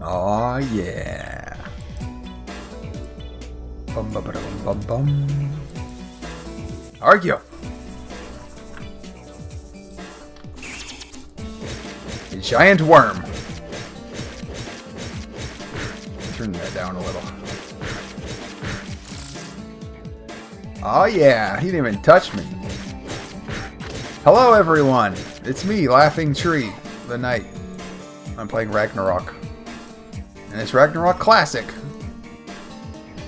Oh yeah. Bum bum bum bum bum. Argio. A giant worm. Turn that down a little. Oh yeah, he didn't even touch me. Hello everyone, it's me, Laughing Tree, the Knight. I'm playing Ragnarok. And it's Ragnarok Classic.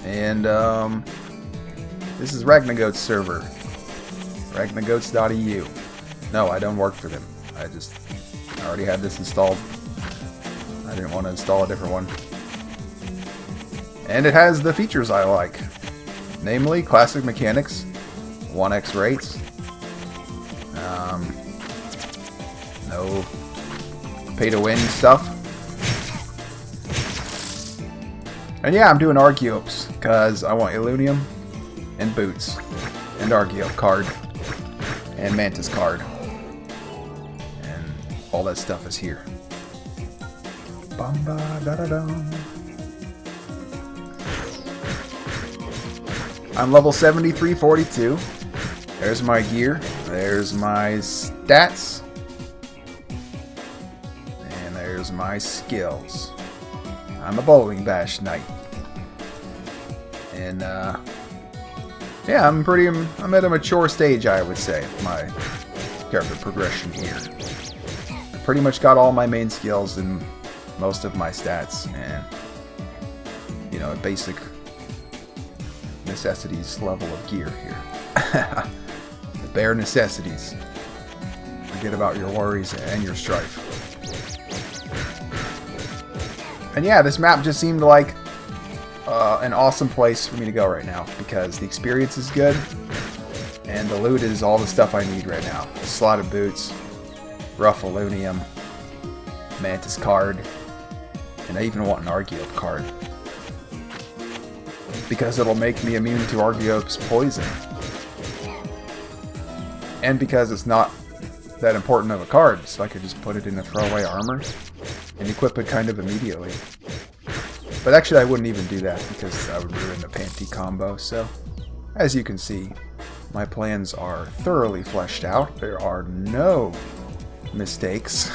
And this is Ragnagoats server. Ragnagoats.eu. No, I don't work for them. I already had this installed. I didn't want to install a different one. And it has the features I like. Namely, classic mechanics, 1x rates, no pay-to-win stuff. And yeah, I'm doing Argiopes, because I want Illunium, and Boots, and Argiope card, and Mantis card. And all that stuff is here. Bum-ba-da-da-dum. I'm level 7342. There's my gear. There's my stats. And there's my skills. I'm a bowling bash knight. And yeah, I'm at a mature stage, I would say, of my character progression here. I pretty much got all my main skills and most of my stats, and you know, a basic necessities level of gear here. The bare necessities. Forget about your worries and your strife. And yeah, this map just seemed like an awesome place for me to go right now, because the experience is good and the loot is all the stuff I need right now. Slotted boots, rough Illunium, Mantis card, and I even want an Argiope card, because it'll make me immune to Argiope's poison. And because it's not that important of a card, so I could just put it in the throwaway armor and equip it kind of immediately. But actually I wouldn't even do that, because I would ruin the panty combo. So, as you can see, my plans are thoroughly fleshed out. There are no mistakes.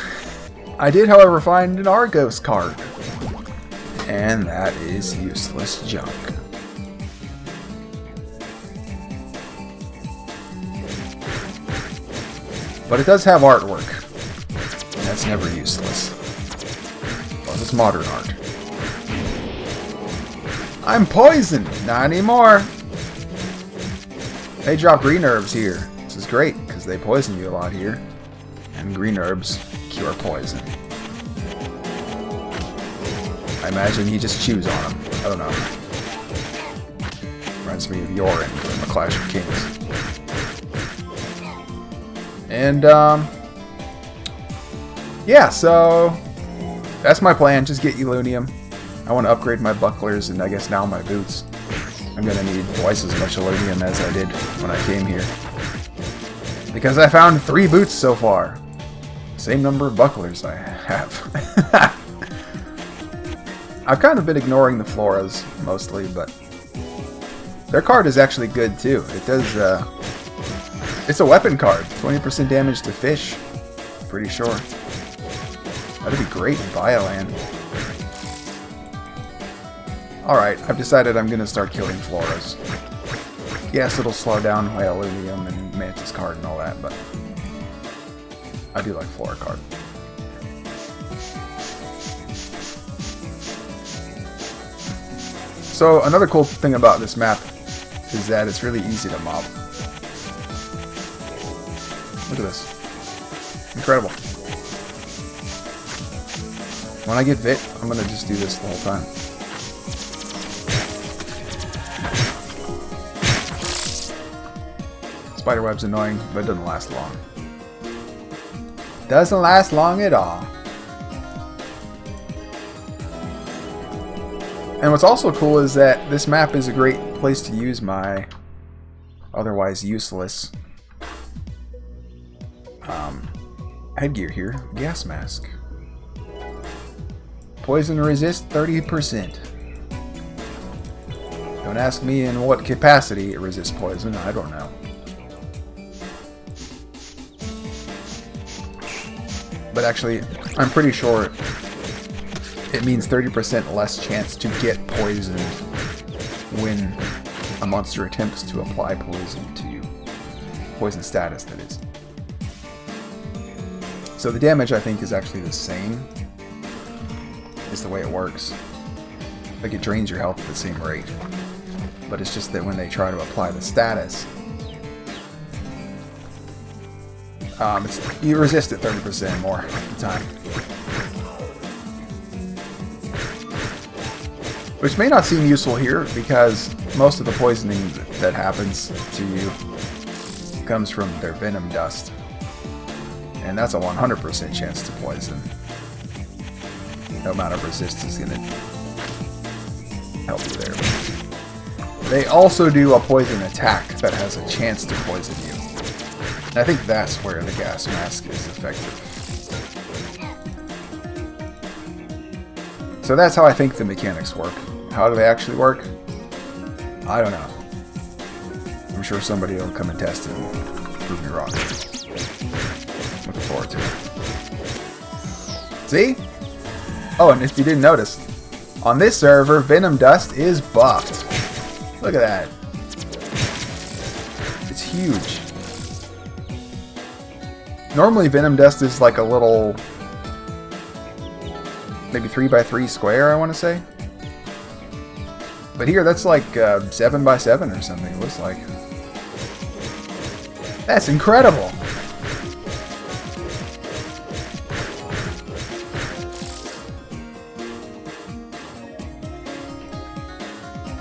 I did, however, find an Argos card, and that is useless junk. But it does have artwork, and that's never useless. Well, it's modern art. I'm poisoned! Not anymore! They drop green herbs here. This is great, because they poison you a lot here. And green herbs cure poison. I imagine you just chews on them. I don't know. Reminds me of Yorin from the Clash of Kings. And, yeah, so that's my plan. Just get Illunium. I want to upgrade my bucklers, and I guess now my boots. I'm going to need twice as much Illunium as I did when I came here, because I found 3 boots so far. Same number of bucklers I have. I've kind of been ignoring the Floras, mostly, but their card is actually good, too. It does, it's a weapon card. 20% damage to fish. Pretty sure. That'd be great in Bioland. Alright, I've decided I'm going to start killing Floras. Yes, it'll slow down my Illunium and Mantis card and all that, but I do like Flora card. So, another cool thing about this map is that it's really easy to mob. Look at this. Incredible. When I get Vit, I'm going to just do this the whole time. Spiderweb's annoying, but it doesn't last long. Doesn't last long at all. And what's also cool is that this map is a great place to use my otherwise useless headgear here. Gas mask. Poison resist 30%. Don't ask me in what capacity it resists poison, I don't know. But actually, I'm pretty sure it means 30% less chance to get poisoned when a monster attempts to apply poison to you. Poison status, that is. So the damage, I think, is actually the same. Is the way it works. Like, it drains your health at the same rate. But it's just that when they try to apply the status, you resist it 30% more of the time. Which may not seem useful here, because most of the poisoning that happens to you comes from their venom dust. And that's a 100% chance to poison. No amount of resist is going to help you there. They also do a poison attack that has a chance to poison you. And I think that's where the gas mask is effective. So that's how I think the mechanics work. How do they actually work? I don't know. I'm sure somebody will come and test it and prove me wrong. Looking forward to it. See? Oh, and if you didn't notice, on this server, Venom Dust is buffed. Look at that. It's huge. Normally, Venom Dust is like a little, maybe 3x3 square, I want to say. But here, that's like 7x7 or something, it looks like. That's incredible!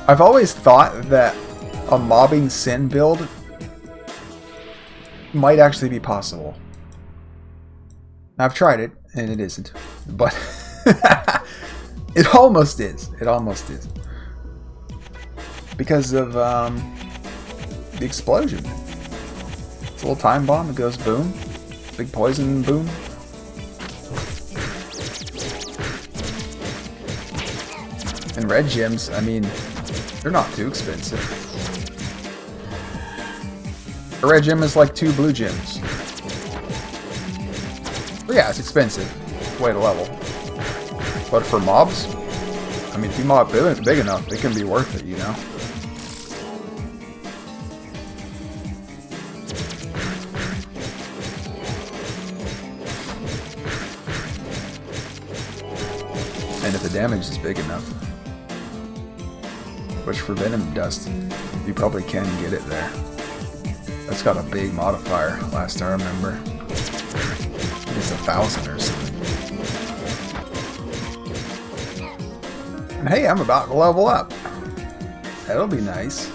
I've always thought that a mobbing Sin build might actually be possible. I've tried it, and it isn't. But it almost is. It almost is. Because of the explosion. It's a little time bomb that goes boom. Big poison boom. And red gems, I mean, they're not too expensive. A red gem is like 2 blue gems. But yeah, it's expensive. Way to level. But for mobs, I mean, if you mob big enough, it can be worth it, you know? And if the damage is big enough. Which for Venom Dust, you probably can get it there. That's got a big modifier, last I remember. It's 1,000 or something. And hey, I'm about to level up. That'll be nice.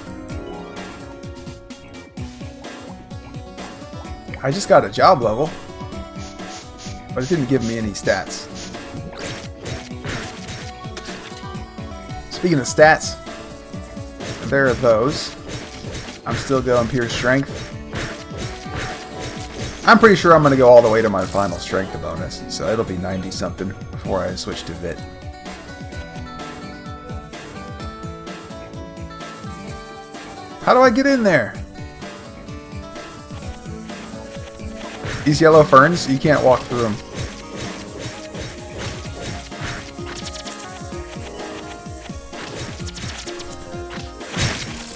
I just got a job level, but it didn't give me any stats. Speaking of stats, there are those. I'm still going pure strength. I'm pretty sure I'm going to go all the way to my final strength bonus, so it'll be 90 something before I switch to Vit. How do I get in there? These yellow ferns, you can't walk through them.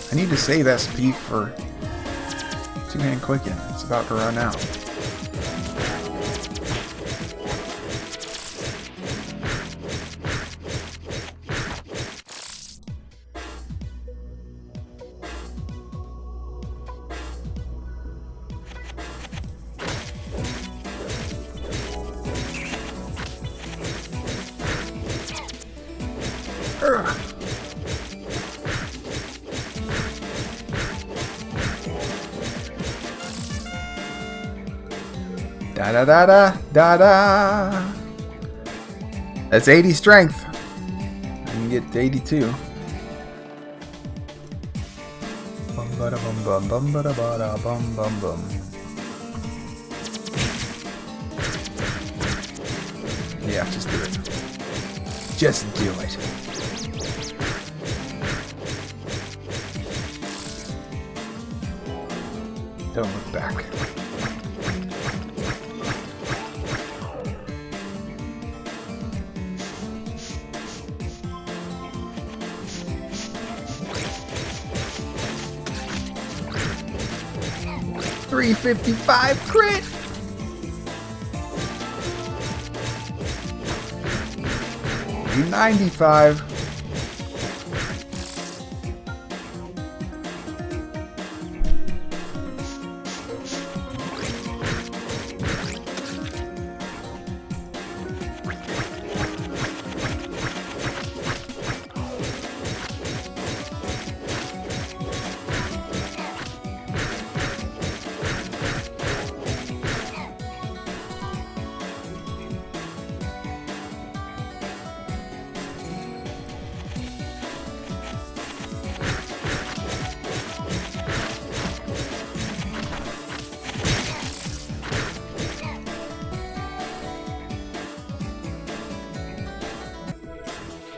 I need to save SP for two-hand Quicken. It's about to run out. Da da da da da da. That's 80 strength. I can get to 82. Bum bada bum bum bum bada bada bum bum bum. Yeah, just do it. Just do it. Don't look back. $355 crit! $95.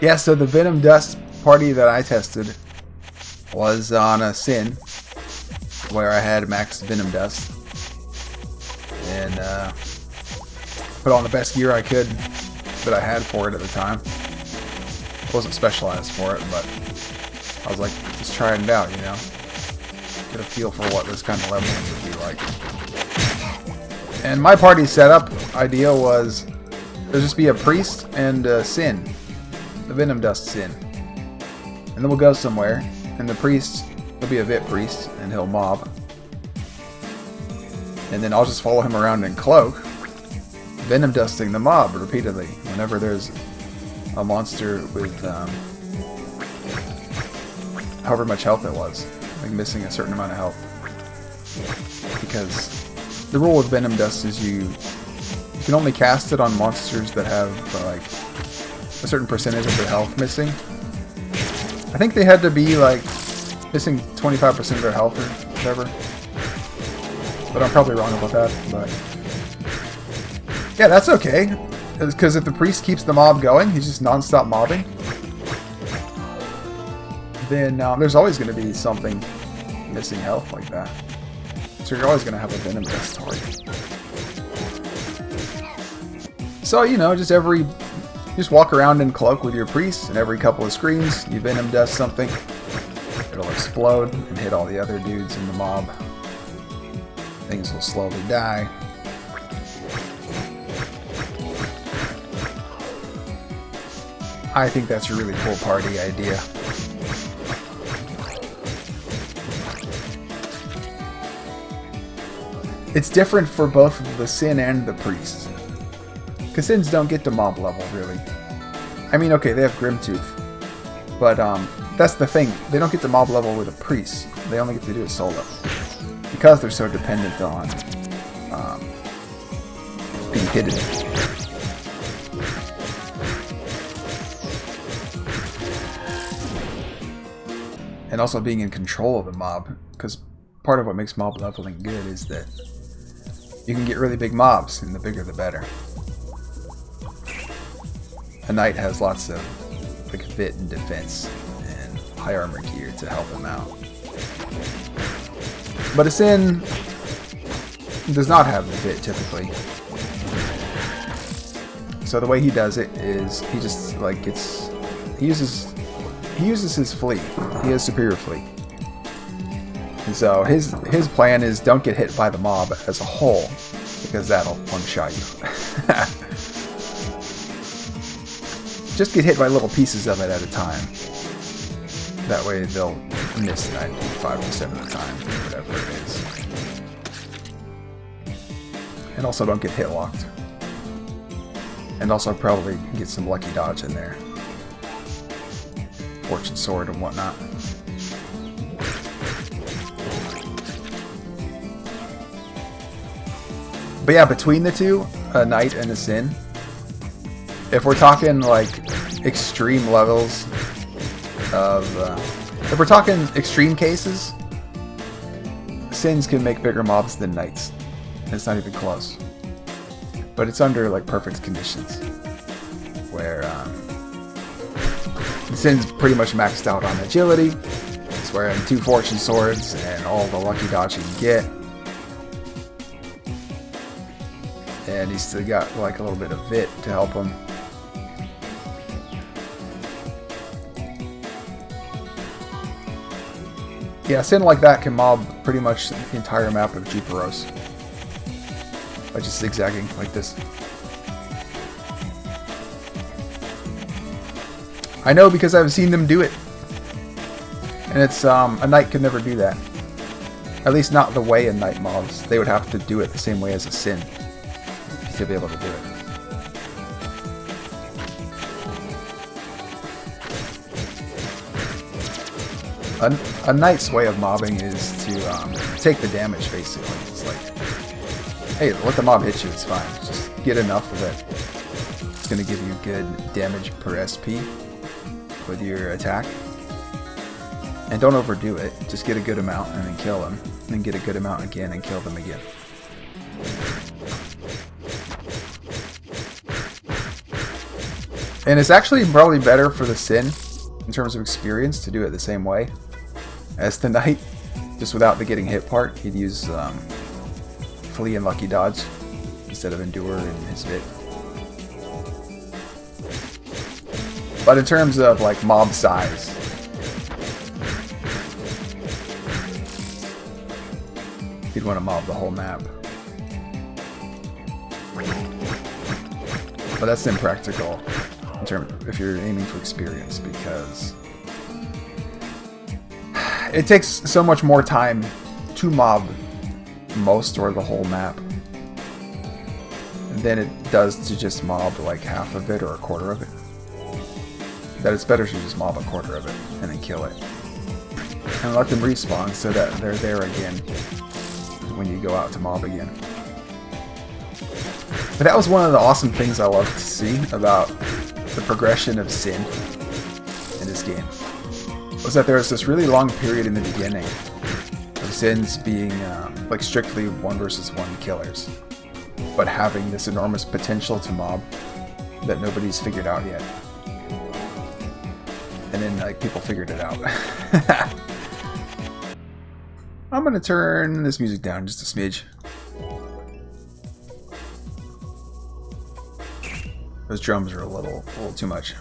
Yeah, so the Venom Dust party that I tested was on a Sin, where I had max Venom Dust, and put on the best gear I could that I had for it at the time. I wasn't specialized for it, but I was like, just trying it out, you know? Get a feel for what this kind of level would be like. And my party setup idea was there'd just be a priest and a Sin. The Venom Dust Sin. And then we'll go somewhere, and the priest will be a Vit priest, and he'll mob. And then I'll just follow him around in cloak, Venom Dusting the mob repeatedly whenever there's a monster with however much health it was, like missing a certain amount of health. Because the rule with Venom Dust is you can only cast it on monsters that have like a certain percentage of their health missing. I think they had to be like missing 25% of their health or whatever. But I'm probably wrong about that. But yeah, that's okay. Because if the priest keeps the mob going, he's just non-stop mobbing, then there's always going to be something missing health like that. So you're always going to have a Venom Dust target. So, you know, just walk around in cloak with your priest, and every couple of screens, you Venom Dust something. It'll explode and hit all the other dudes in the mob. Things will slowly die. I think that's a really cool party idea. It's different for both the Sin and the priest. Because Sins don't get to mob level, really. I mean, okay, they have Grimtooth. But, that's the thing. They don't get to mob level with a priest. They only get to do it solo. Because they're so dependent on being hidden. And also being in control of the mob. Because part of what makes mob leveling good is that you can get really big mobs, and the bigger the better. A knight has lots of like Vit and defense and high armor gear to help him out. But a Sin does not have the Vit typically. So the way he does it is he just like he uses his fleet. He has superior fleet. And so his plan is don't get hit by the mob as a whole, because that'll one-shot you. Just get hit by little pieces of it at a time. That way they'll miss 95% of the time, whatever it is. And also don't get hit locked. And also probably get some lucky dodge in there. Fortune sword and whatnot. But yeah, between the two, a knight and a Sin, if we're talking like extreme levels of, if we're talking extreme cases, Sins can make bigger mobs than knights. It's not even close. But it's under like perfect conditions, where Zin's pretty much maxed out on agility. He's wearing 2 fortune swords and all the lucky dodge he can get. And he's still got like a little bit of Vit to help him. Yeah, Zyn like that can mob pretty much the entire map of Juperos by just zigzagging like this. I know because I've seen them do it. And it's, a knight could never do that. At least not the way a knight mobs. They would have to do it the same way as a Zyn to be able to do it. A knight's way of mobbing is to take the damage, basically. It's like, hey, let the mob hit you, it's fine. Just get enough of it. It's going to give you good damage per SP with your attack. And don't overdo it. Just get a good amount and then kill them. And then get a good amount again and kill them again. And it's actually probably better for the Zyn, in terms of experience, to do it the same way as the Knight. Just without the getting hit part, he'd use Flee and Lucky Dodge instead of Endure and his Vit. But in terms of like mob size, you'd want to mob the whole map. But that's impractical in terms if you're aiming for experience, because it takes so much more time to mob most or the whole map than it does to just mob like half of it or a quarter of it. That it's better to just mob a quarter of it and then kill it. And let them respawn so that they're there again when you go out to mob again. But that was one of the awesome things I loved to see about the progression of Zyn in this game. Was that there was this really long period in the beginning of Zyns being like strictly 1 versus 1 killers, but having this enormous potential to mob that nobody's figured out yet. And then like people figured it out. I'm gonna turn this music down just a smidge. Those drums are a little too much.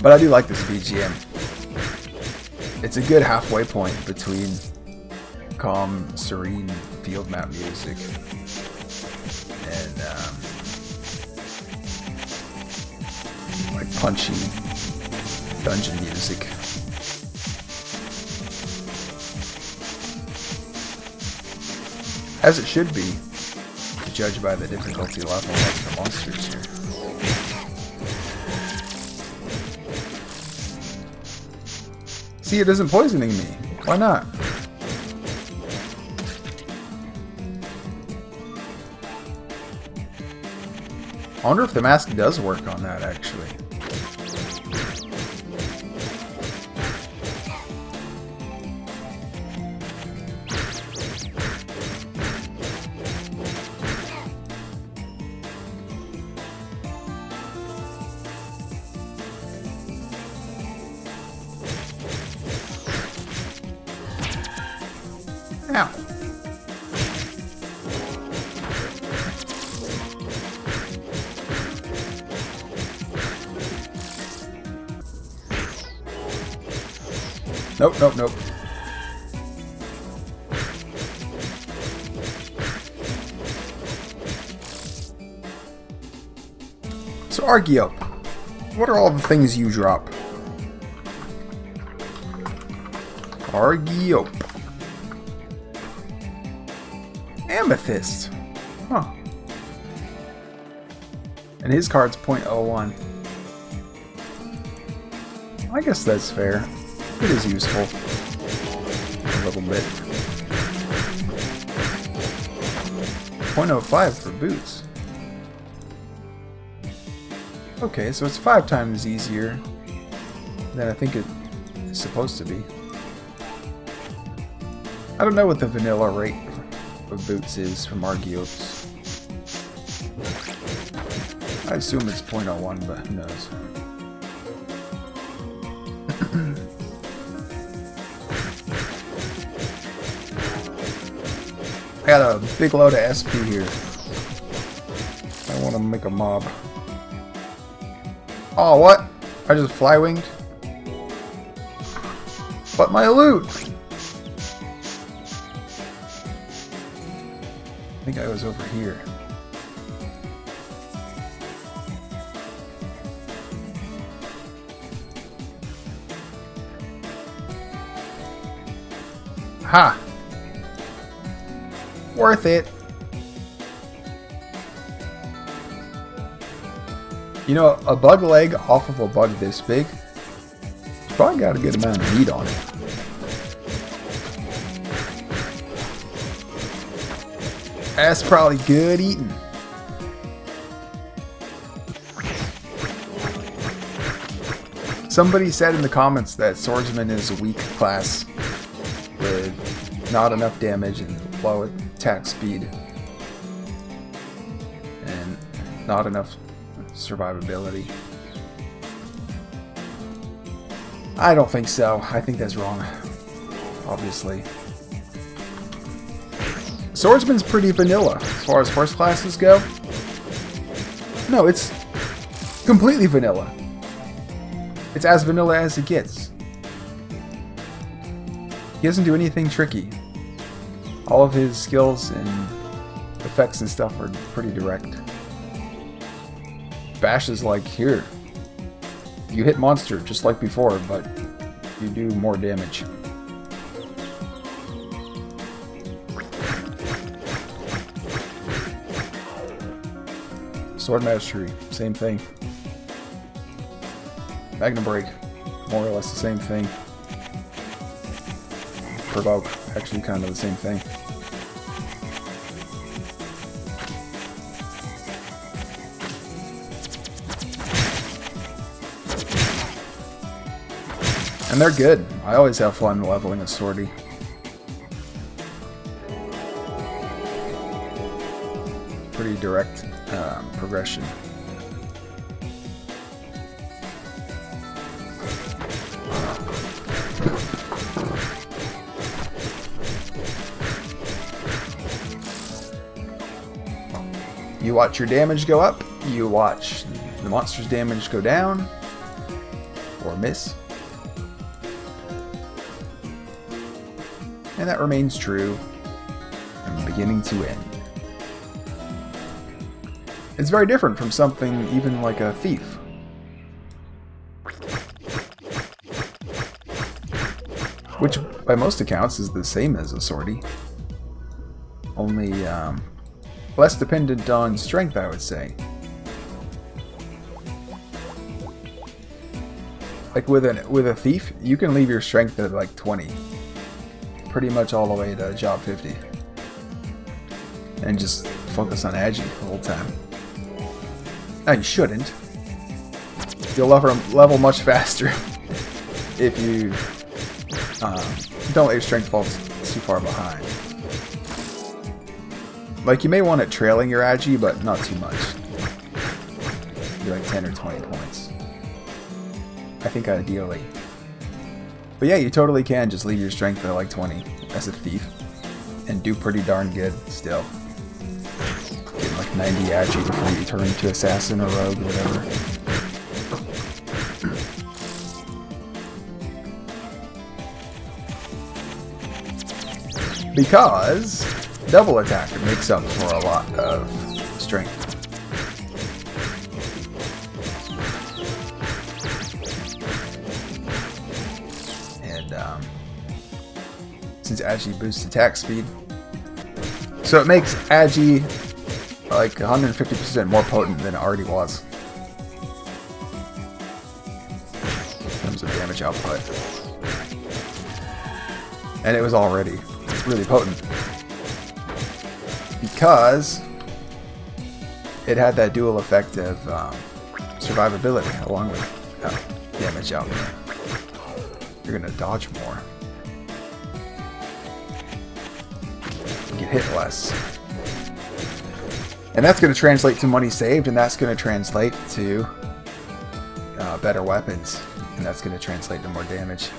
But I do like this BGM. It's a good halfway point between calm, serene field map music and like punchy dungeon music. As it should be, to judge by the difficulty level of the monsters here. See, it isn't poisoning me. Why not? I wonder if the mask does work on that, actually. Ow. Nope, nope, nope. So Argiope, what are all the things you drop? Argiope. Amethyst. Huh. And his card's 0.01. I guess that's fair. It is useful. A little bit. 0.05 for boots. Okay, so it's 5 times easier than I think it is supposed to be. I don't know what the vanilla rate of boots is from Argiopes. I assume it's 0.01, but who knows. I got a big load of SP here. I want to make a mob. Oh, what? I just fly-winged? But my loot! I think I was over here. Ha! Worth it. You know, a bug leg off of a bug this big, it's probably got a good amount of meat on it. That's probably good eating. Somebody said in the comments that Swordsman is a weak class with not enough damage and low attack speed and not enough survivability. I don't think so. I think that's wrong, obviously. Swordsman's pretty vanilla as far as first classes go. No, it's completely vanilla. It's as vanilla as it gets. He doesn't do anything tricky. All of his skills and effects and stuff are pretty direct. Bash is like, here, you hit monster just like before, but you do more damage. Sword Mastery, same thing. Magnum Break, more or less the same thing. Provoke, actually kind of the same thing. And they're good. I always have fun leveling a swordie. Pretty direct progression. You watch your damage go up, you watch the monster's damage go down, or miss. And that remains true from beginning to end. It's very different from something even like a thief. Which, by most accounts, is the same as a swordie. Only, less dependent on strength, I would say. Like with a thief, you can leave your strength at like 20. Pretty much all the way to job 50. And just focus on agi the whole time. Now you shouldn't. You'll level much faster if you don't let your strength fall too far behind. Like, you may want it trailing your agi, but not too much. Maybe like 10 or 20 points. I think ideally. But yeah, you totally can just leave your strength at like 20 as a thief. And do pretty darn good still. Get like 90 agi before you turn into assassin or rogue or whatever. Because double attacker makes up for a lot of strength. And since agi boosts attack speed, so it makes agi like 150% more potent than it already was in terms of damage output. And it was already really potent because it had that dual effect of survivability along with damage output. You're gonna dodge more. You get hit less. And that's gonna translate to money saved, and that's gonna translate to better weapons And that's going to translate to more damage.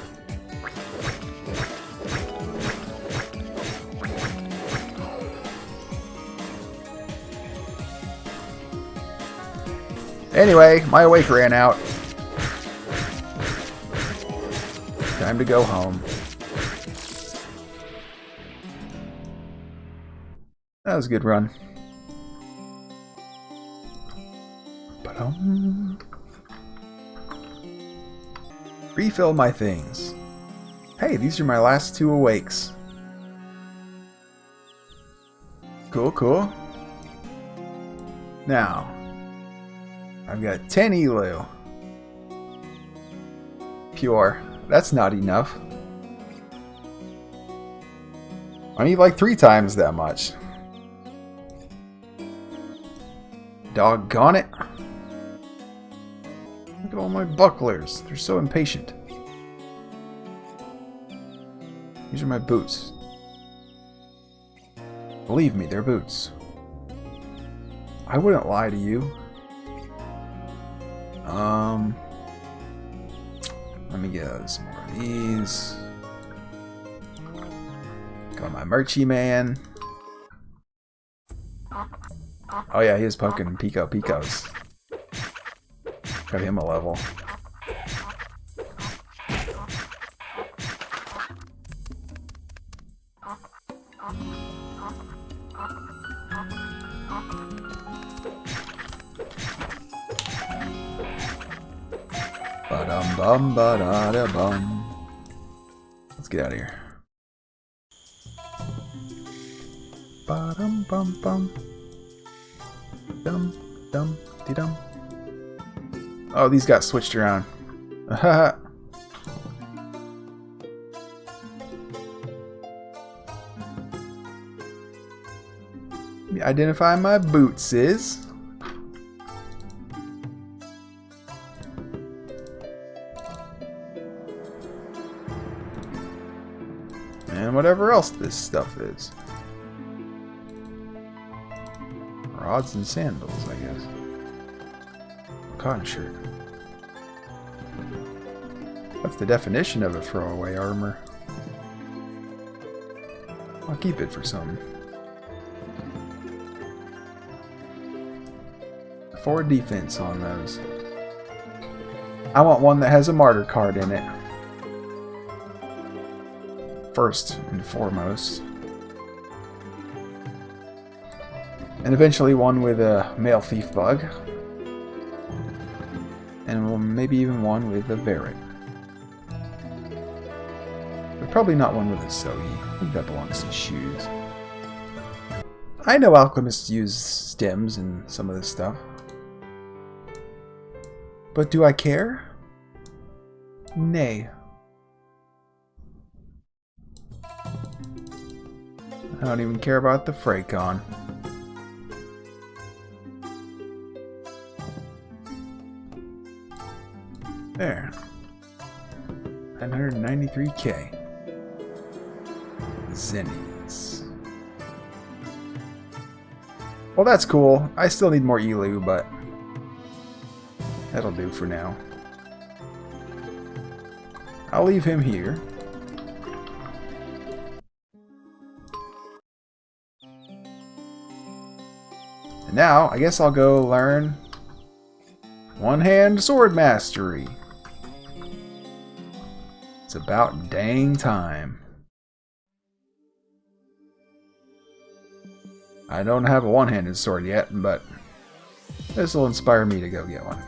Anyway, my awake ran out. Time to go home. That was a good run. Refill my things. Hey, these are my last 2 awakes. Cool, cool. Now, I've got 10 elu. Pure. That's not enough. I need like 3 times that much. Doggone it. Look at all my bucklers. They're so impatient. These are my boots. Believe me, they're boots. I wouldn't lie to you. Let me get some more of these. Got my merchy man. Oh yeah, he was poking Picos. Got him a level. Ba-dum bum ba-da-da-bum. Let's get out of here. Ba-dum bum bum. Dum dum de dum. Oh, these got switched around. Identify my boots is. And whatever else this stuff is. Rods and sandals, I guess. Cotton shirt. That's the definition of a throwaway armor. I'll keep it for something. 4 defense on those. I want one that has a martyr card in it. First and foremost. And eventually one with a male thief bug. And maybe even one with a Varret. But probably not one with a Sogi. I think that belongs to shoes. I know alchemists use stems and some of this stuff. But do I care? Nay. I don't even care about the Freycon. There. 993k. Zenys. Well, that's cool. I still need more elu, but that'll do for now. I'll leave him here. And now, I guess I'll go learn one-hand sword mastery. It's about dang time. I don't have a one-handed sword yet, but this will inspire me to go get one.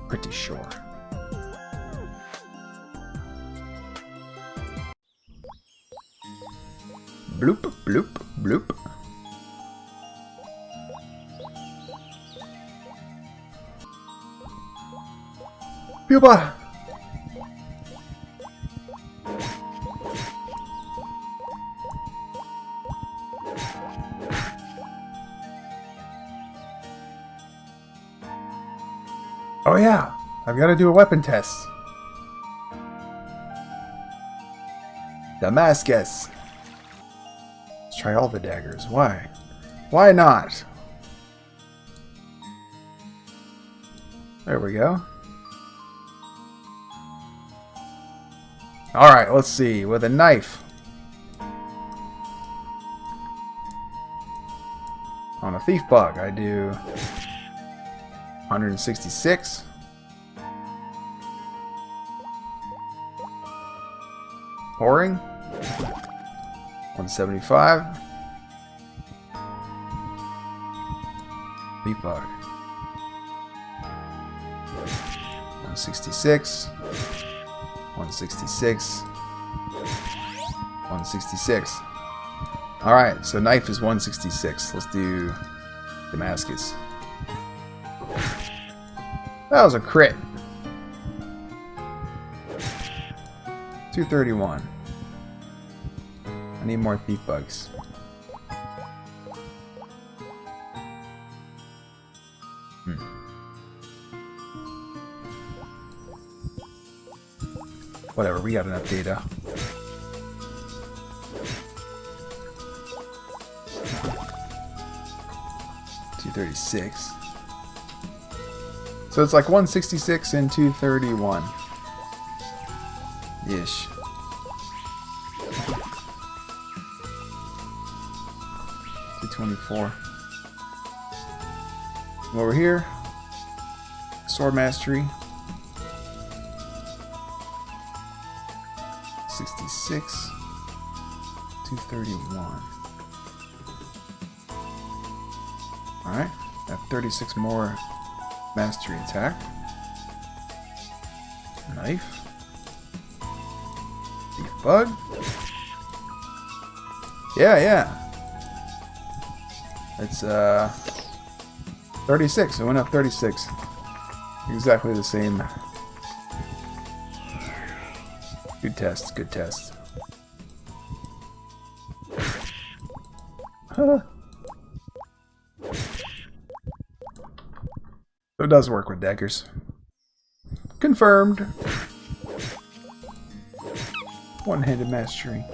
Pretty sure. Bloop, bloop, bloop. Pupa! Oh yeah, I've got to do a weapon test. Damascus. Let's try all the daggers. Why? Why not? There we go. Alright, let's see. With a knife. On a thief bug, I do 166. Pouring. 175. Thief bug. 166. 166. 166. Alright, so knife is 166. Let's do Damascus. That was a crit. 231. I need more thief bugs. Whatever, we got enough data. $236. So it's like 166 and 231. Ish. $224. Over here, sword mastery. 66. 231. Alright, I have 36 more mastery attack. Knife. Thief bug. Yeah. It's 36. It went up 36. Exactly the same. Good test, good test. Huh. So it does work with daggers. Confirmed. One-handed mastery.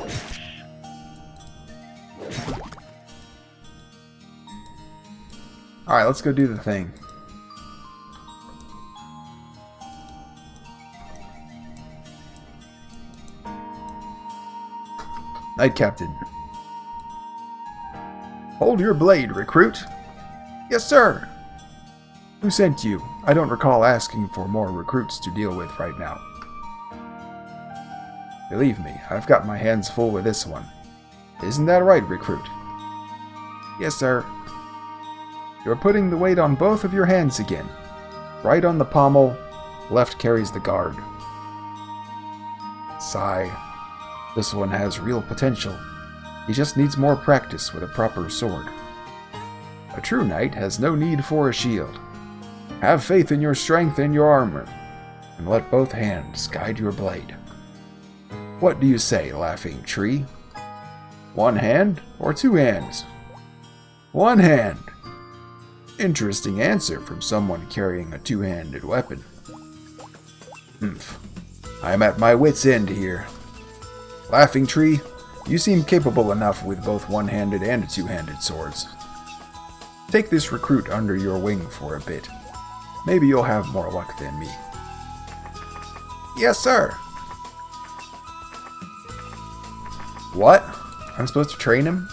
Alright, let's go do the thing. Knight Captain. Hold your blade, recruit. Yes, sir. Who sent you? I don't recall asking for more recruits to deal with right now. Believe me, I've got my hands full with this one. Isn't that right, recruit? Yes, sir. You're putting the weight on both of your hands again. Right on the pommel, left carries the guard. Sigh. This one has real potential. He just needs more practice with a proper sword. A true knight has no need for a shield. Have faith in your strength and your armor, and let both hands guide your blade. What do you say, laughing tree? One hand or two hands? One hand. Interesting answer from someone carrying a two-handed weapon. Humph. I'm at my wit's end here. Laughing Tree, you seem capable enough with both one-handed and two-handed swords. Take this recruit under your wing for a bit. Maybe you'll have more luck than me. Yes, sir. What? I'm supposed to train him?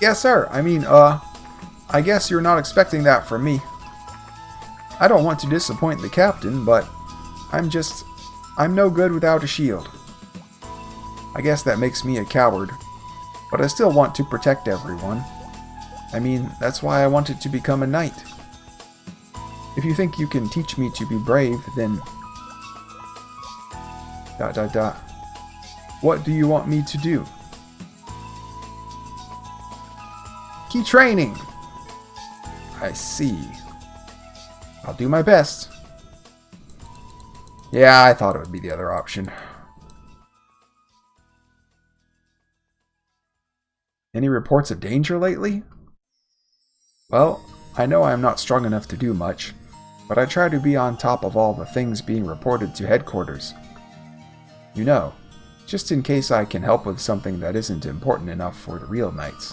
Yes, sir. I mean, I guess you're not expecting that from me. I don't want to disappoint the captain, but I'm no good without a shield. I guess that makes me a coward, but I still want to protect everyone. I mean, that's why I wanted to become a knight. If you think you can teach me to be brave, then... ... What do you want me to do? Keep training! I see. I'll do my best. Yeah, I thought it would be the other option. Any reports of danger lately? Well, I know I am not strong enough to do much, but I try to be on top of all the things being reported to headquarters. You know, just in case I can help with something that isn't important enough for the real knights.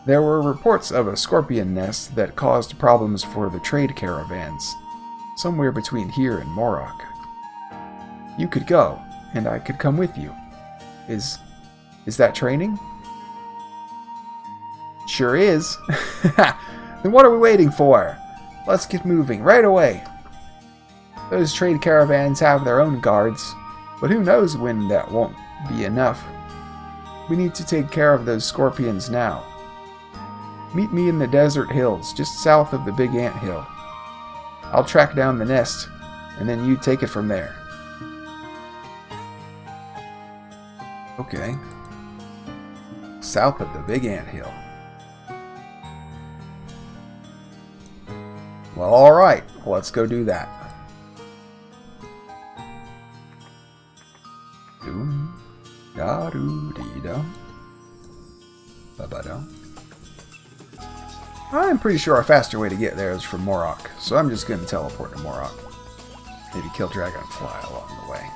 There were reports of a scorpion nest that caused problems for the trade caravans. Somewhere between here and Morroc. You could go, and I could come with you. Is that training? Sure is. Then what are we waiting for? Let's get moving right away. Those trade caravans have their own guards, but who knows when that won't be enough. We need to take care of those scorpions now. Meet me in the desert hills, just south of the big ant hill. I'll track down the nest, and then you take it from there. Okay. South of the big ant hill. Well, alright. Let's go do that. Doom. Da doo dee da. Ba ba da. I'm pretty sure a faster way to get there is from Morroc, so I'm just going to teleport to Morroc. Maybe kill Dragonfly along the way.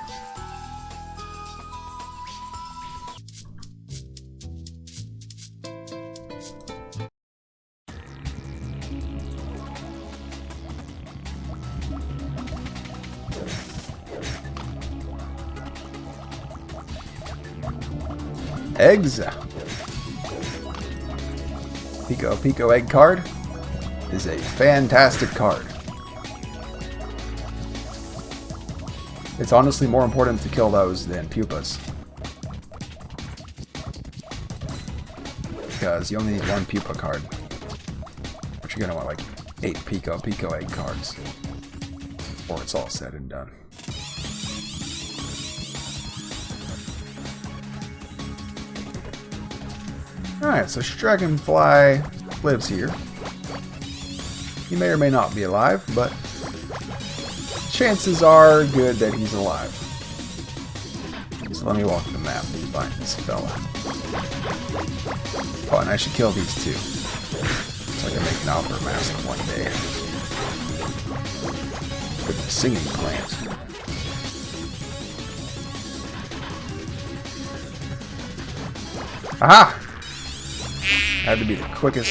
Eggs! Pico egg card is a fantastic card. It's honestly more important to kill those than pupas, because you only need one pupa card, but you're gonna want like 8 Pico egg cards before it's all said and done. Alright, so Dragonfly lives here. He may or may not be alive, but chances are good that he's alive. So let me walk the map and find this fella. Oh, and I should kill these two, so I can make an opera mask one day. With the singing plant. Aha! Had to be the quickest.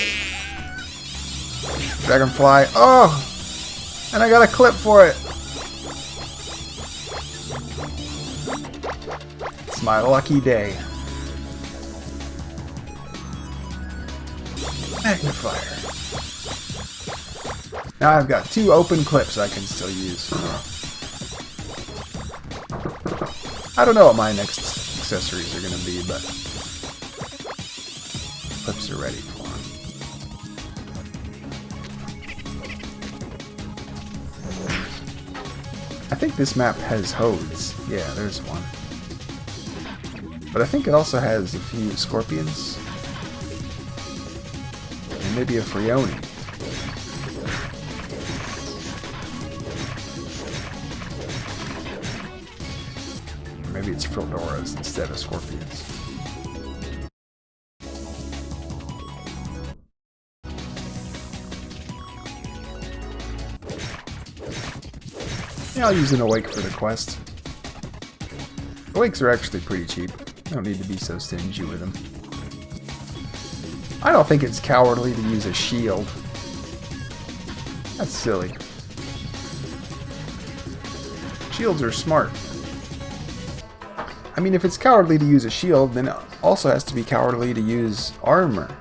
Dragonfly. Oh! And I got a clip for it. It's my lucky day. Magnifier. Now I've got 2 open clips I can still use. I don't know what my next accessories are going to be, but clips are ready for him. I think this map has Hodes. Yeah, there's one. But I think it also has a few scorpions. And maybe a Freoni. Or maybe it's Fildoras instead of scorpions. Yeah, I'll use an Awake for the quest. Awakes are actually pretty cheap. I don't need to be so stingy with them. I don't think it's cowardly to use a shield. That's silly. Shields are smart. I mean, if it's cowardly to use a shield, then it also has to be cowardly to use armor.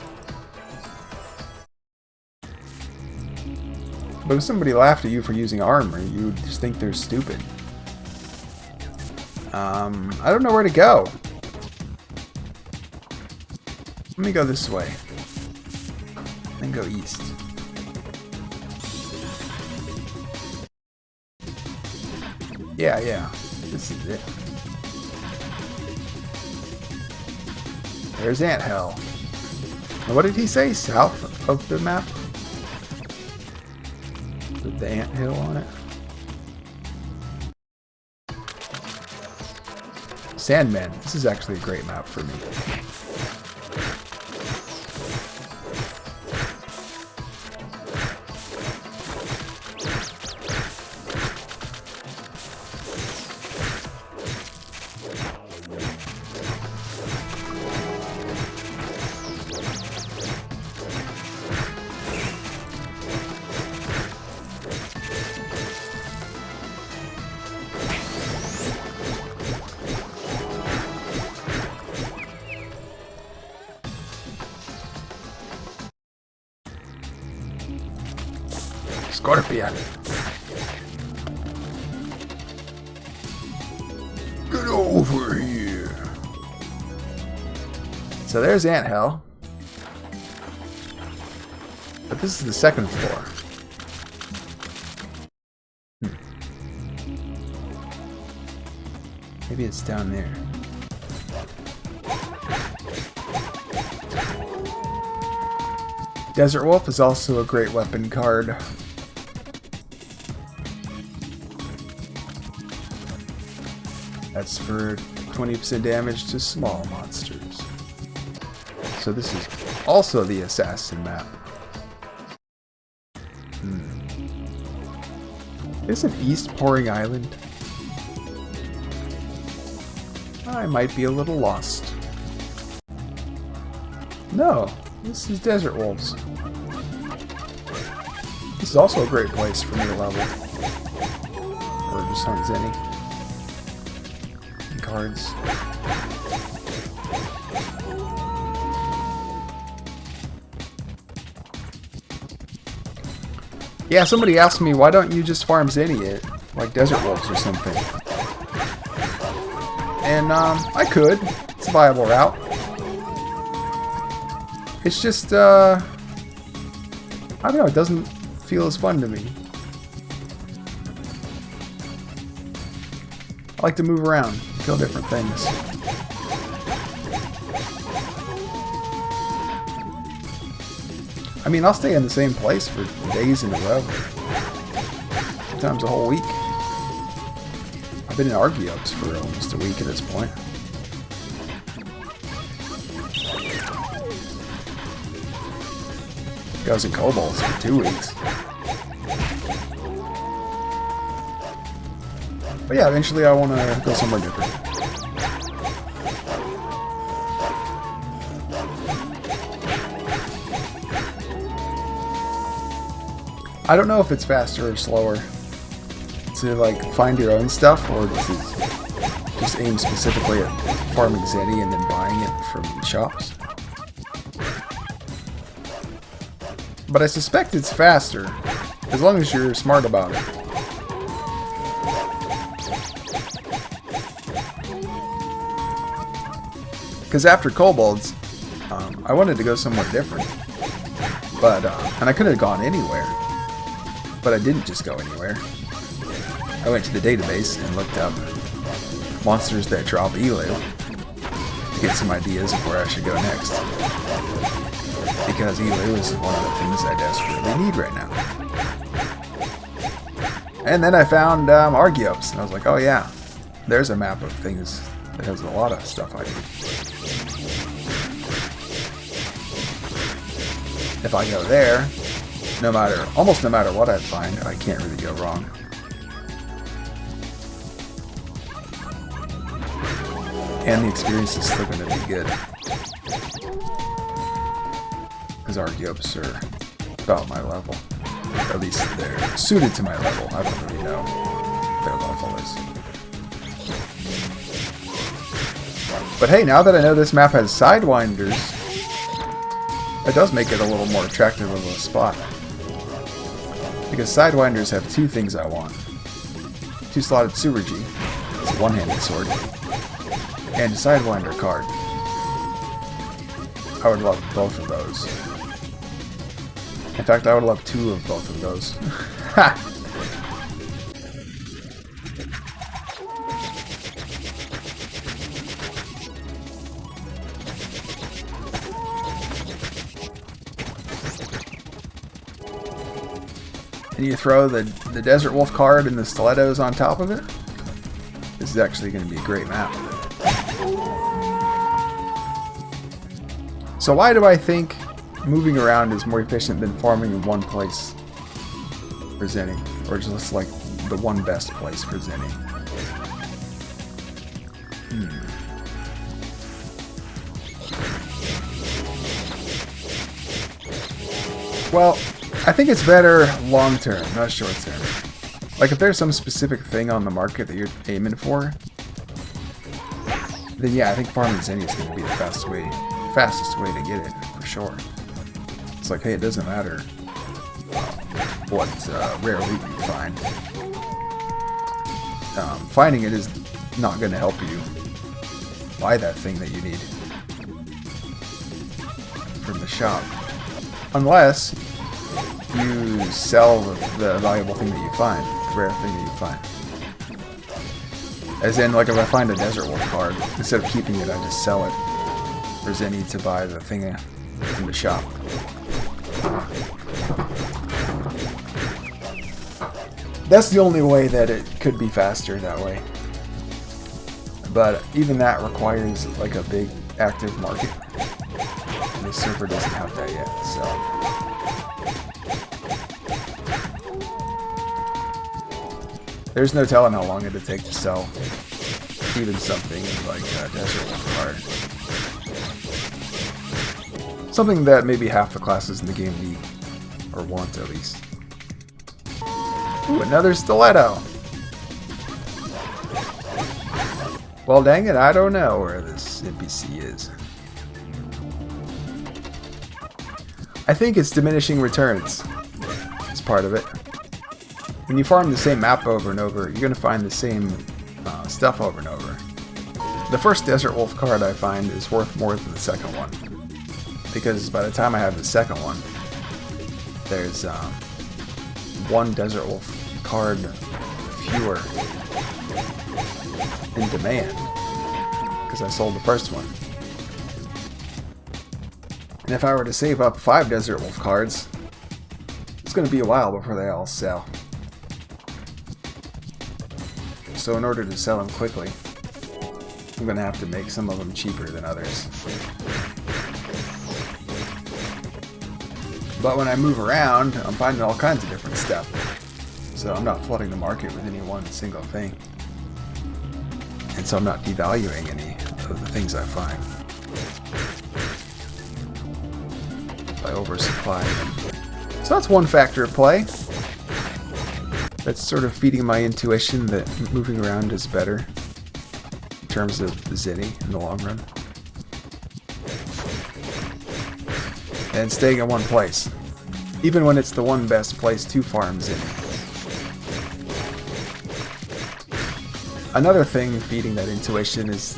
But if somebody laughed at you for using armor, you would just think they're stupid. I don't know where to go. Let me go this way. Then go east. Yeah. This is it. There's Anthell. Now, what did he say? South of the map? With the anthill on it. Sandman. This is actually a great map for me. Scorpion. Get over here. So there's Anthell. But this is the second floor. Maybe it's down there. Desert Wolf is also a great weapon card. That's for 20% damage to small monsters. So this is also the assassin map. Isn't East Pouring Island? I might be a little lost. No, this is Desert Wolves. This is also a great place for me to level. Or just hunt Zeny. And cards. Yeah, somebody asked me, why don't you just farm Zeny it? Like Desert Wolves or something. And, I could. It's a viable route. It's just, I don't know, it doesn't feel as fun to me. I like to move around, kill different things. I mean, I'll stay in the same place for days in a row. Sometimes a whole week. I've been in Argiopes for almost a week at this point. I was in Kobolds for 2 weeks. But yeah, eventually I want to go somewhere different. I don't know if it's faster or slower to like find your own stuff or to just aim specifically at farming Zeny and then buying it from shops. But I suspect it's faster, as long as you're smart about it. Because after Kobolds, I wanted to go somewhere different. But, and I could have gone anywhere. But I didn't just go anywhere. I went to the database and looked up monsters that drop Elu to get some ideas of where I should go next. Because Elu is one of the things I desperately need right now. And then I found Argiopes, and I was like, oh yeah, there's a map of things that has a lot of stuff I need. If I go there, almost no matter what I find, I can't really go wrong. And the experience is still going to be good. Because Argiopes are about my level. Or at least they're suited to my level. I don't really know what their level is. But hey, now that I know this map has Sidewinders, it does make it a little more attractive of a spot. Because Sidewinders have two things I want. 2-slotted Tsurugi, it's a one-handed sword, and a Sidewinder card. I would love both of those. In fact, I would love 2 of both of those. Ha! And you throw the Desert Wolf card and the stilettos on top of it. This is actually going to be a great map. So why do I think moving around is more efficient than farming in one place for Zeny? Or just like the one best place for Zeny? Well, I think it's better long term, not short term. Like if there's some specific thing on the market that you're aiming for, then yeah, I think farming Zeny is going to be the fastest way to get it, for sure. It's like, hey, it doesn't matter what rare loot you find. Finding it is not going to help you buy that thing that you need from the shop. Unless you sell the valuable thing that you find, the rare thing that you find. As in, like if I find a Desert Wolf card, instead of keeping it, I just sell it for Zeny to buy the thing in the shop. That's the only way that it could be faster that way. But even that requires like a big active market. And the server doesn't have that yet, so there's no telling how long it'd take to sell even something like a Desert Wolf card. Something that maybe half the classes in the game need, or want at least. Ooh, another stiletto! Well, dang it, I don't know where this NPC is. I think it's diminishing returns. It's part of it. When you farm the same map over and over, you're going to find the same stuff over and over. The first Desert Wolf card I find is worth more than the second one. Because by the time I have the second one, there's one Desert Wolf card fewer in demand because I sold the first one. And if I were to save up 5 Desert Wolf cards, it's going to be a while before they all sell. So in order to sell them quickly, I'm going to have to make some of them cheaper than others. But when I move around, I'm finding all kinds of different stuff. So I'm not flooding the market with any one single thing. And so I'm not devaluing any of the things I find by oversupplying them. So that's one factor at play. That's sort of feeding my intuition that moving around is better in terms of the Zeny in the long run. And staying in one place, even when it's the one best place to farm Zeny. Another thing feeding that intuition is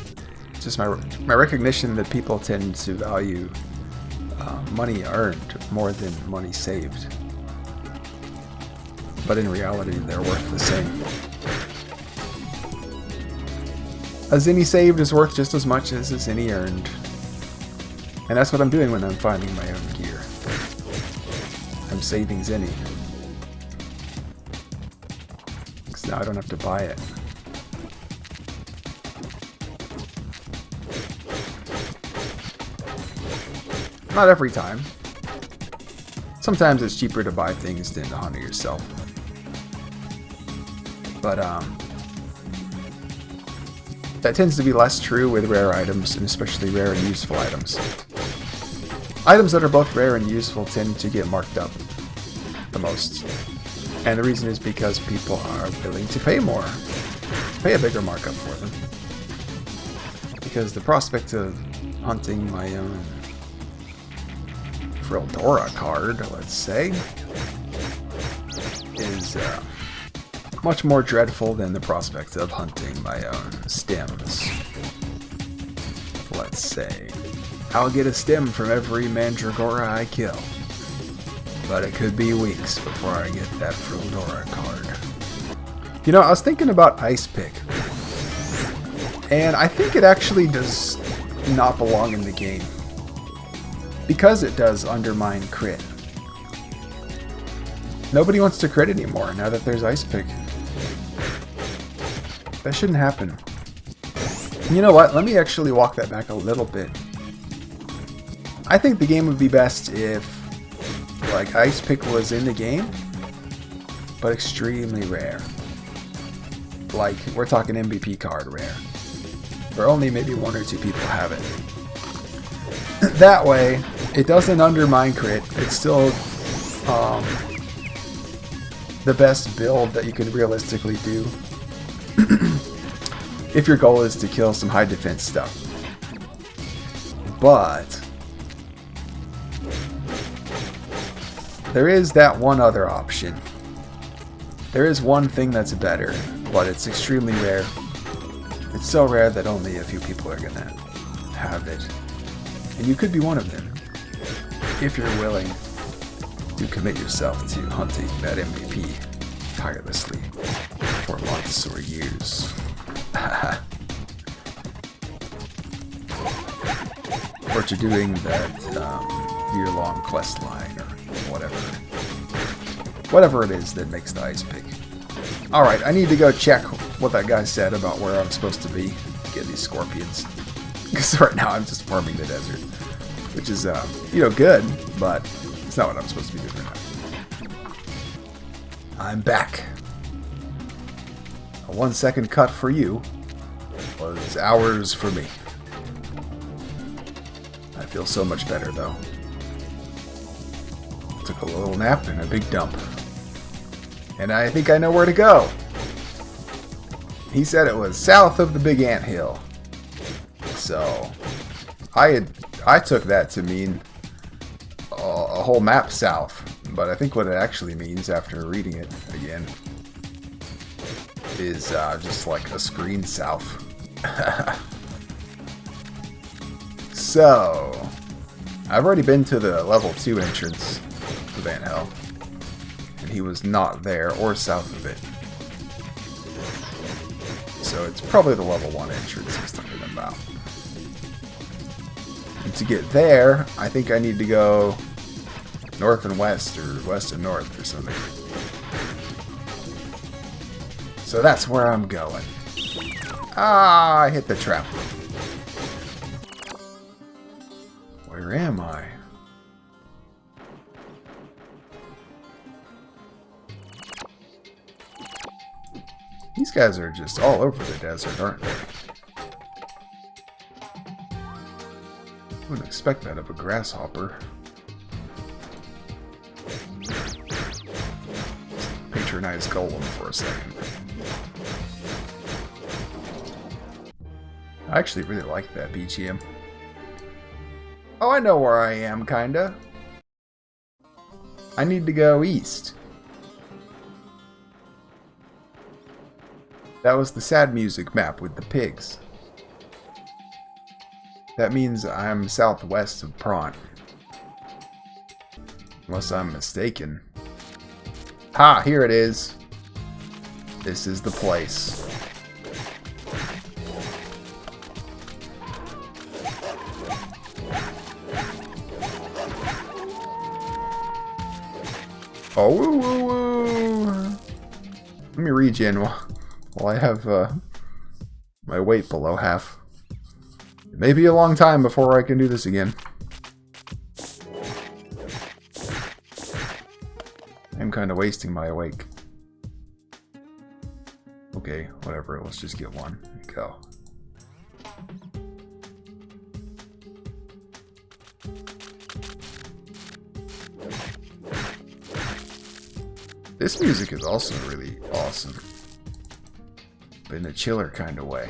just my recognition that people tend to value money earned more than money saved. But in reality, they're worth the same. A Zeny saved is worth just as much as a Zeny earned. And that's what I'm doing when I'm finding my own gear. I'm saving Zeny. Because now I don't have to buy it. Not every time. Sometimes it's cheaper to buy things than to hunt it yourself. But that tends to be less true with rare items, and especially rare and useful items. Items that are both rare and useful tend to get marked up the most. And the reason is because people are willing to pay more. Pay a bigger markup for them. Because the prospect of hunting my own Frildora card, let's say, is much more dreadful than the prospect of hunting my own stems. Let's say, I'll get a stem from every Mandragora I kill, but it could be weeks before I get that Frildora card. You know, I was thinking about Ice Pick, and I think it actually does not belong in the game, because it does undermine crit. Nobody wants to crit anymore now that there's Ice Pick. That shouldn't happen. You know what? Let me actually walk that back a little bit. I think the game would be best if, like, Ice Pick was in the game, but extremely rare. Like, we're talking MVP card rare, where only maybe 1 or 2 people have it. That way, it doesn't undermine crit. It's still the best build that you could realistically do if your goal is to kill some high defense stuff. But there is that one other option. There is one thing that's better, but it's extremely rare. It's so rare that only a few people are gonna have it. And you could be one of them, if you're willing to commit yourself to hunting that MVP tirelessly for months or years. Or to doing that year-long quest line or whatever it is that makes the ice pick. Alright, I need to go check what that guy said about where I'm supposed to be to get these scorpions. Because right now I'm just farming the desert. Which is, good, but it's not what I'm supposed to be doing right now. I'm back. A 1 second cut for you was hours for me. I feel so much better, though. Took a little nap and a big dump. And I think I know where to go. He said it was south of the big anthill. So, I took that to mean a whole map south. But I think what it actually means, after reading it again, is just like a screen south. So, I've already been to the level 2 entrance to Van Hell. And he was not there or south of it. So it's probably the level 1 entrance he's talking about. And to get there, I think I need to go north and west, or west and north, or something. So that's where I'm going. Ah, I hit the trap. Where am I? These guys are just all over the desert, aren't they? Wouldn't expect that of a grasshopper. Patronize Golem for a second. I actually really like that BGM. Oh, I know where I am, kinda. I need to go east. That was the sad music map with the pigs. That means I'm southwest of Prawn. Unless I'm mistaken. Ha! Here it is. This is the place. Oh, woo, woo, woo. Let me regen while I have my weight below half. It may be a long time before I can do this again. I'm kind of wasting my awake. Okay, whatever. Let's just get one and go. This music is also really awesome, but in a chiller kind of way.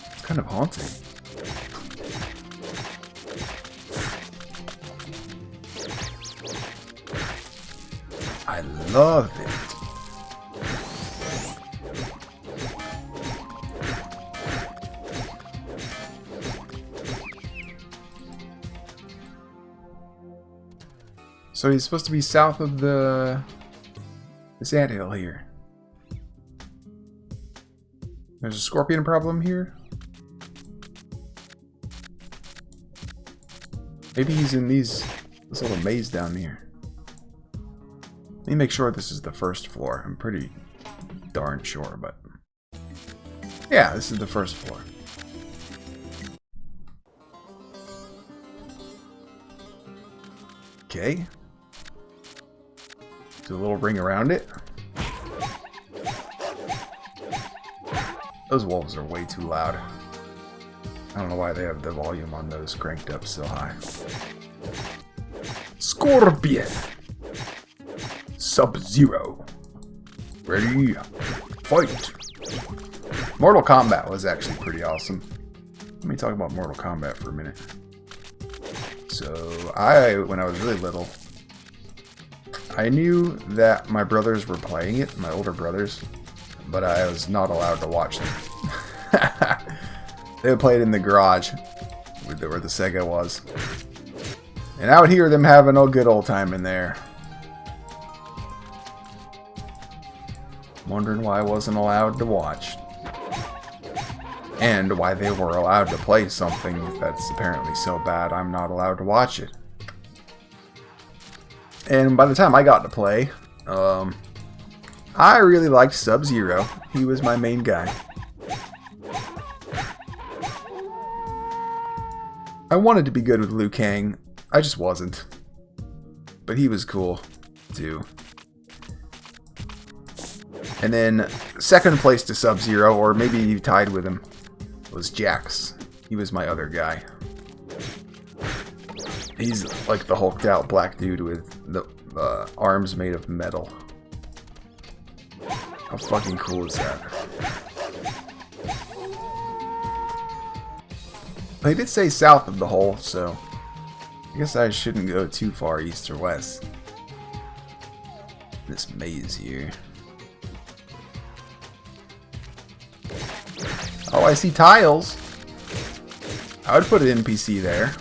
It's kind of haunting. I love it. So he's supposed to be south of this anthill here. There's a scorpion problem here. Maybe he's in this little maze down here. Let me make sure this is the first floor. I'm pretty darn sure, but yeah, this is the first floor. Okay. Do a little ring around it. Those wolves are way too loud. I don't know why they have the volume on those cranked up so high. Scorpion! Sub-Zero. Ready? Fight! Mortal Kombat was actually pretty awesome. Let me talk about Mortal Kombat for a minute. So, when I was really little, I knew that my brothers were playing it, my older brothers, but I was not allowed to watch them. They would play it in the garage, where the Sega was. And I would hear them having a good old time in there. Wondering why I wasn't allowed to watch. And why they were allowed to play something that's apparently so bad I'm not allowed to watch it. And by the time I got to play, I really liked Sub-Zero. He was my main guy. I wanted to be good with Liu Kang. I just wasn't. But he was cool, too. And then, second place to Sub-Zero, or maybe you tied with him, was Jax. He was my other guy. He's like the hulked out black dude with the arms made of metal. How fucking cool is that? They did say south of the hole, so I guess I shouldn't go too far east or west. This maze here. Oh, I see tiles. I would put an NPC there.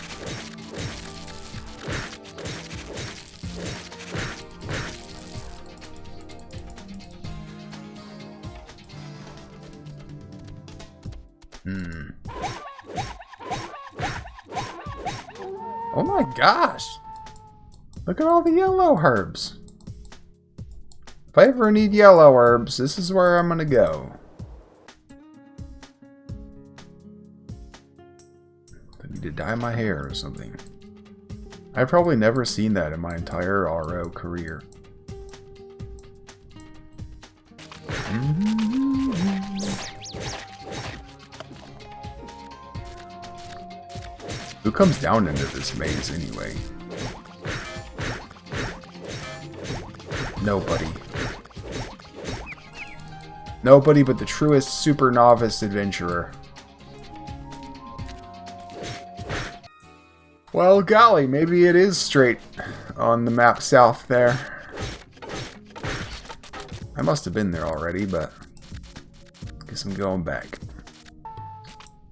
Oh my gosh! Look at all the yellow herbs. If I ever need yellow herbs, this is where I'm gonna go. I need to dye my hair or something. I've probably never seen that in my entire RO career. Who comes down into this maze anyway? Nobody. Nobody but the truest super novice adventurer. Well, golly, maybe it is straight on the map south there. I must have been there already, but guess I'm going back.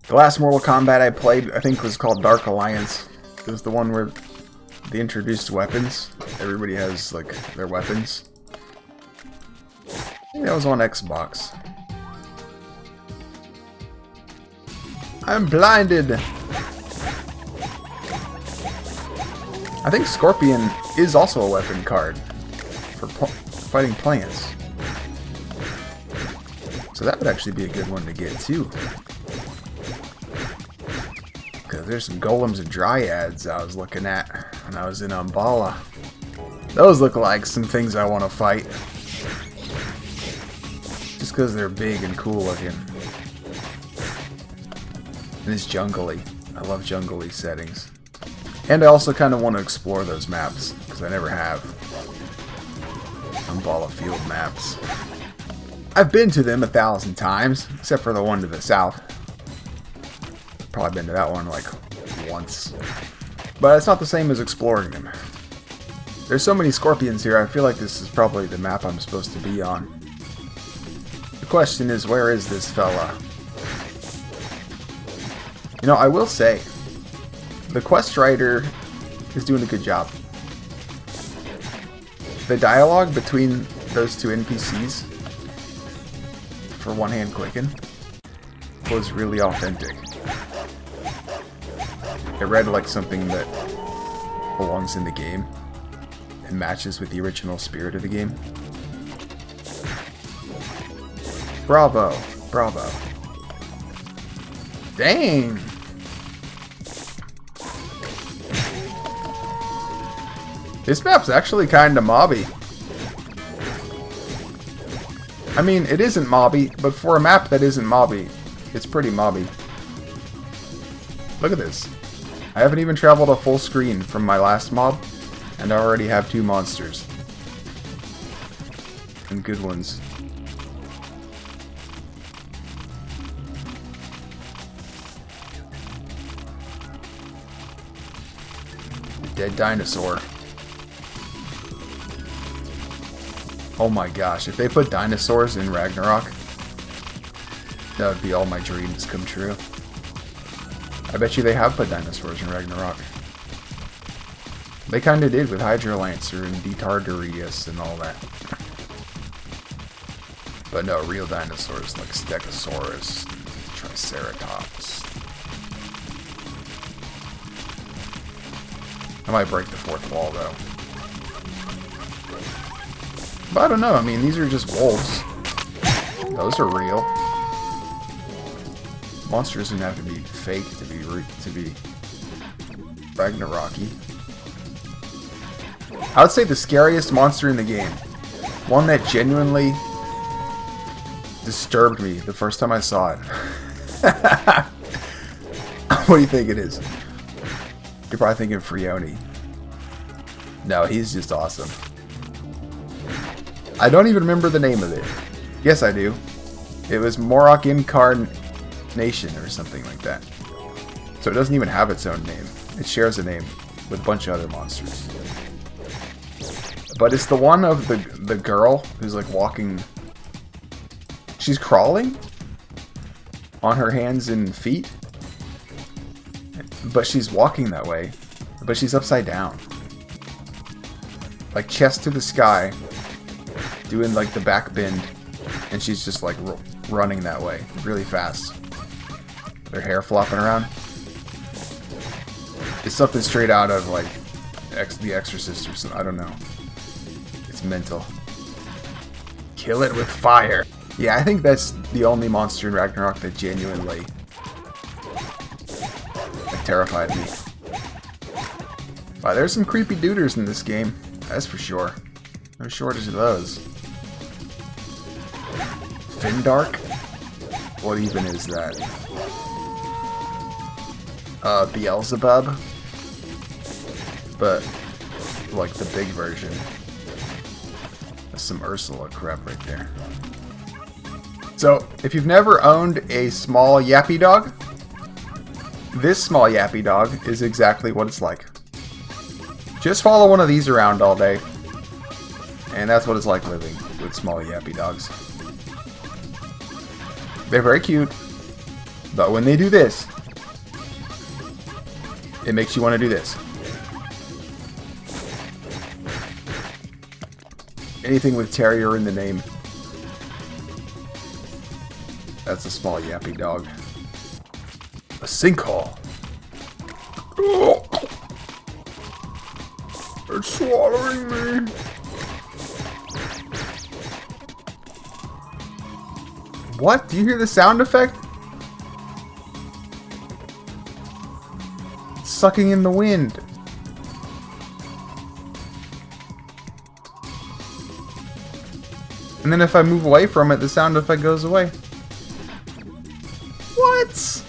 The last Mortal Kombat I played, I think, was called Dark Alliance. It was the one where they introduced weapons. Everybody has, like, their weapons. I think that was on Xbox. I'm blinded! I think Scorpion is also a weapon card for fighting plants. So that would actually be a good one to get, too. Because there's some golems and dryads I was looking at when I was in Umbala. Those look like some things I want to fight. Just because they're big and cool looking. And it's jungly. I love jungly settings. And I also kind of want to explore those maps, because I never have. Umbala field maps. I've been to them 1,000 times, except for the one to the south. Probably been to that one like once. But it's not the same as exploring them. There's so many scorpions here, I feel like this is probably the map I'm supposed to be on. The question is, where is this fella? You know, I will say, the quest writer is doing a good job. The dialogue between those two NPCs, for One Hand Quicken, was really authentic. It read like something that belongs in the game and matches with the original spirit of the game. Bravo. Bravo. Dang! This map's actually kinda mobby. I mean, it isn't mobby, but for a map that isn't mobby, it's pretty mobby. Look at this. I haven't even traveled a full screen from my last mob, and I already have 2 monsters. And good ones. Dead dinosaur. Oh my gosh, if they put dinosaurs in Ragnarok, that would be all my dreams come true. I bet you they have put dinosaurs in Ragnarok. They kinda did with Hydrolancer and Detartarius and all that. But no, real dinosaurs like Stegosaurus, Triceratops. I might break the fourth wall though. But I don't know, I mean, these are just wolves. Those are real. Monsters don't have to be fake to be Ragnarok-y. I would say the scariest monster in the game. One that genuinely disturbed me the first time I saw it. What do you think it is? You're probably thinking Frioni. No, he's just awesome. I don't even remember the name of it. Yes, I do. It was Morroc Incarnation or something like that. So it doesn't even have its own name. It shares a name with a bunch of other monsters. But it's the one of the girl who's like walking. She's crawling on her hands and feet. But she's walking that way. But she's upside down. Like chest to the sky. Doing like the back bend. And she's just like running that way. Really fast. Her hair flopping around. It's something straight out of like The Exorcist or something. I don't know. It's mental. Kill it with fire. Yeah, I think that's the only monster in Ragnarok that genuinely terrified me. Wow, there's some creepy duders in this game. That's for sure. No shortage of those. Findark? What even is that? Beelzebub? But, like the big version. That's some Ursula crap right there. So, if you've never owned a small Yappy Dog, this small Yappy Dog is exactly what it's like. Just follow one of these around all day. And that's what it's like living with small Yappy Dogs. They're very cute. But when they do this, it makes you want to do this. Anything with terrier in the name. That's a small Yappy Dog. A sinkhole. It's swallowing me. What? Do you hear the sound effect? It's sucking in the wind. And then if I move away from it, the sound effect goes away. What?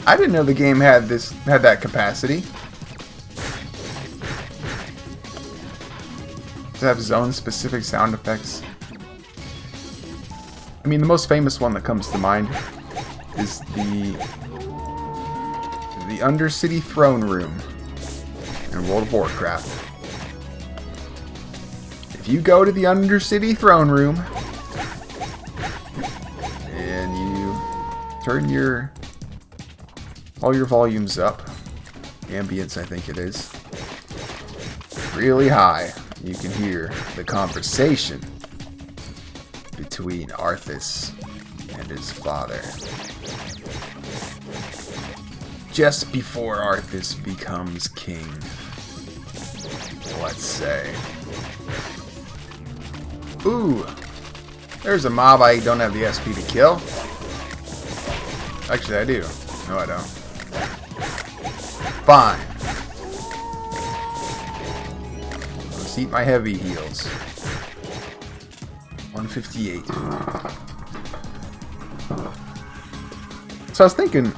I didn't know the game had that capacity. To have zone-specific sound effects. I mean, the most famous one that comes to mind is the Undercity Throne Room in World of Warcraft. If you go to the Undercity Throne Room and you turn all your volumes up, ambience I think it is, really high, you can hear the conversation between Arthas and his father. Just before Arthas becomes king, let's say. Ooh, there's a mob I don't have the SP to kill. Actually, I do. No, I don't. Fine. Let's eat my heavy heals. 158. So I was thinking,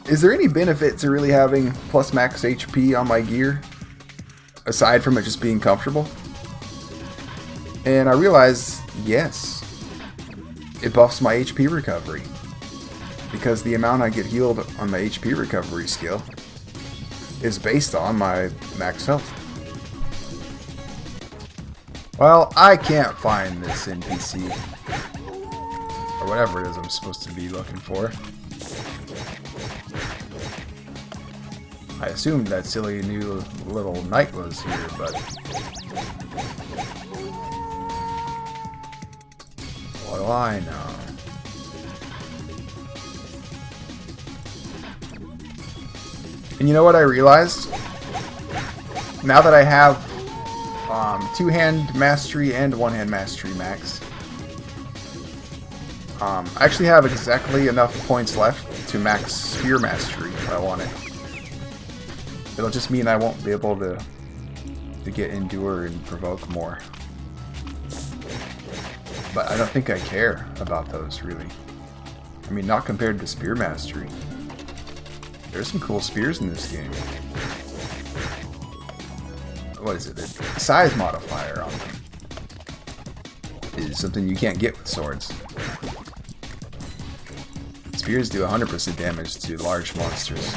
is there any benefit to really having plus max HP on my gear? Aside from it just being comfortable? And I realized, yes. It buffs my HP recovery. Because the amount I get healed on my HP recovery skill is based on my max health. Well, I can't find this NPC. Or whatever it is I'm supposed to be looking for. I assumed that silly new little knight was here, but... what do I know? And you know what I realized? Now that I have two-hand mastery and one-hand mastery max, I actually have exactly enough points left to max spear mastery if I want it. It'll just mean I won't be able to get endure and provoke more. But I don't think I care about those, really. I mean, not compared to spear mastery. There's some cool spears in this game. What is it? The size modifier on them is something you can't get with swords. Spears do 100% damage to large monsters.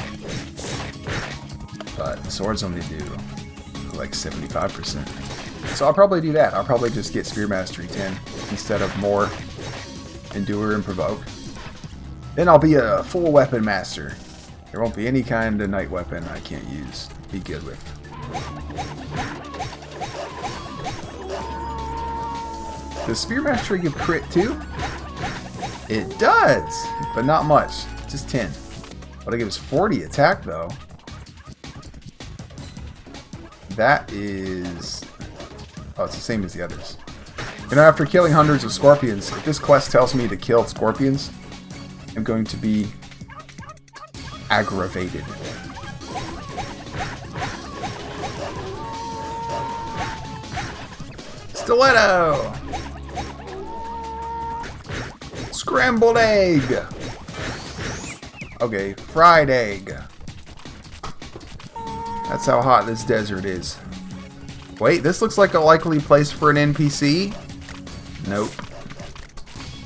But swords only do like 75%. So I'll probably do that. I'll probably just get Spear Mastery 10 instead of more Endure and Provoke. Then I'll be a full weapon master. There won't be any kind of night weapon I can't use. Be good with. Does Spear Mastery give crit too? It does, but not much. Just 10. But it gives 40 attack though. That is... oh, it's the same as the others. You know, after killing hundreds of scorpions, if this quest tells me to kill scorpions, I'm going to be aggravated. Stiletto! Scrambled egg! Okay, fried egg. That's how hot this desert is. Wait, this looks like a likely place for an NPC? Nope.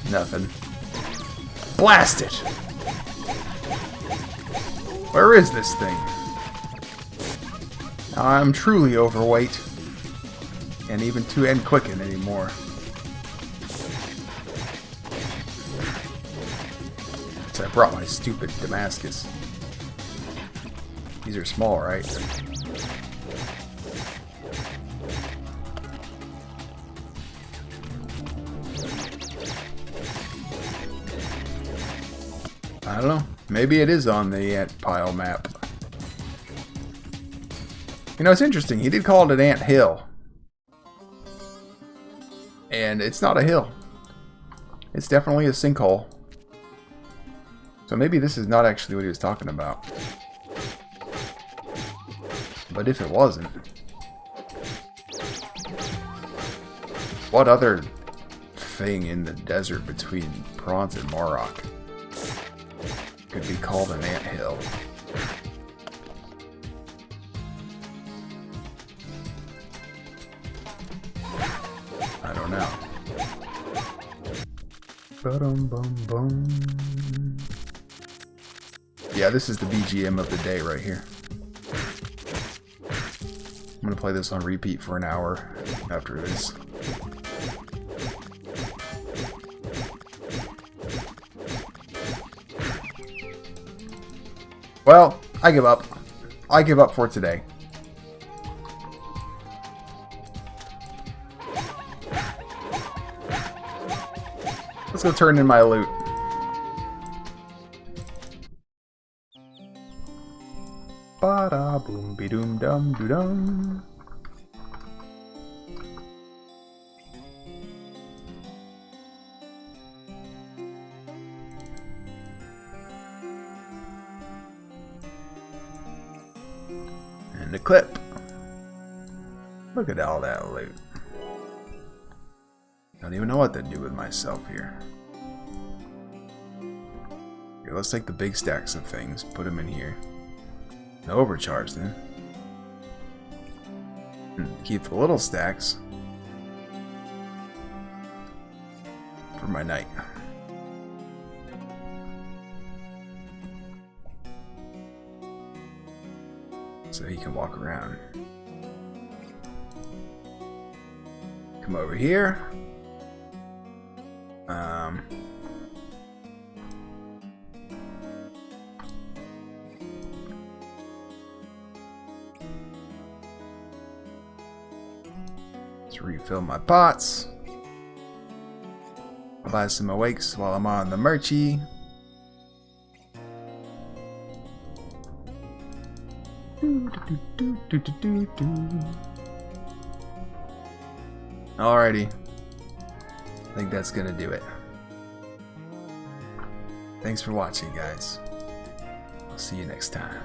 Nothing. Blast it! Where is this thing? I'm truly overweight. And even and Quicken anymore. So I brought my stupid Damascus. These are small, right? I don't know. Maybe it is on the ant pile map. You know, it's interesting. He did call it an ant hill. And it's not a hill. It's definitely a sinkhole. So maybe this is not actually what he was talking about. But if it wasn't... what other thing in the desert between Prawns and Morroc could be called an anthill? I don't know. Ba-dum-bum-bum. Yeah, this is the BGM of the day right here. I'm gonna play this on repeat for an hour after this. Well, I give up. I give up for today. Let's go turn in my loot. Ba-da boom be doom dum doo dum. And a clip. Look at all that loot. Don't even know what to do with myself here. Here, let's take the big stacks of things, put them in here. No overcharge then. Keep the little stacks for my night. so he can walk around. Come over here. Let's refill my pots. I'll buy some awakes while I'm on the merchie. Alrighty. I think that's gonna do it. Thanks for watching, guys. I'll see you next time.